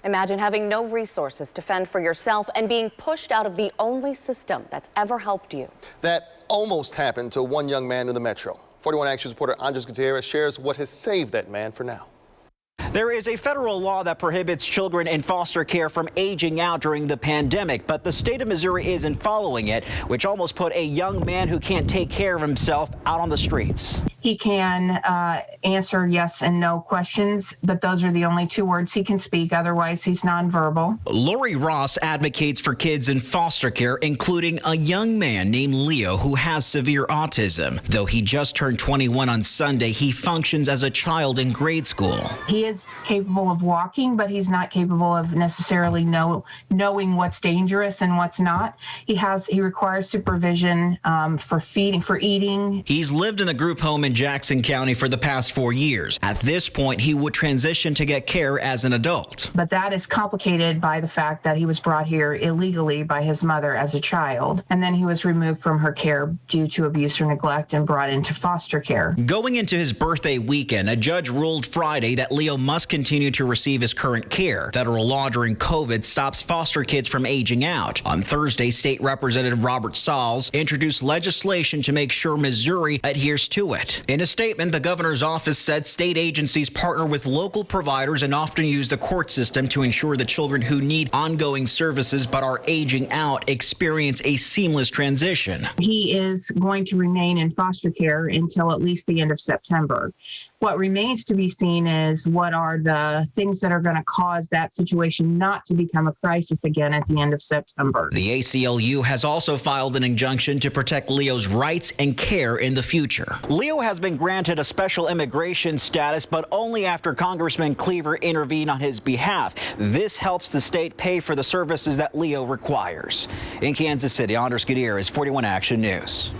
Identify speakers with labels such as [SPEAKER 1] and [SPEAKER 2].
[SPEAKER 1] Imagine having no resources to fend for yourself and being pushed out of the only system that's ever helped you.
[SPEAKER 2] That almost happened to one young man in the metro. 41 Action reporter Andres Gutierrez shares what has saved that man for now.
[SPEAKER 3] There is a federal law that prohibits children in foster care from aging out during the pandemic, but the state of Missouri isn't following it, which almost put a young man who can't take care of himself out on the streets.
[SPEAKER 4] He can answer yes and no questions, but those are the only two words he can speak. Otherwise, he's nonverbal.
[SPEAKER 3] Lori Ross advocates for kids in foster care, including a young man named Leo who has severe autism. Though he just turned 21 on Sunday, he functions as a child in grade school.
[SPEAKER 4] He is capable of walking, but he's not capable of necessarily knowing what's dangerous and what's not. He requires supervision for eating.
[SPEAKER 3] He's lived in a group home in Jackson County for the past 4 years. At this point, he would transition to get care as an adult.
[SPEAKER 4] But that is complicated by the fact that he was brought here illegally by his mother as a child, and then he was removed from her care due to abuse or neglect and brought into foster care.
[SPEAKER 3] Going into his birthday weekend, a judge ruled Friday that Leo must continue to receive his current care. Federal law during COVID stops foster kids from aging out. On Thursday, State Representative Robert Sauls introduced legislation to make sure Missouri adheres to it. In a statement, the governor's office said state agencies partner with local providers and often use the court system to ensure that children who need ongoing services but are aging out experience a seamless transition.
[SPEAKER 4] He is going to remain in foster care until at least the end of September. What remains to be seen is what are the things that are going to cause that situation not to become a crisis again at the end of September.
[SPEAKER 3] The ACLU has also filed an injunction to protect Leo's rights and care in the future. Leo has been granted a special immigration status, but only after Congressman Cleaver intervened on his behalf. This helps the state pay for the services that Leo requires. In Kansas City, Andres Gutierrez, 41 Action News.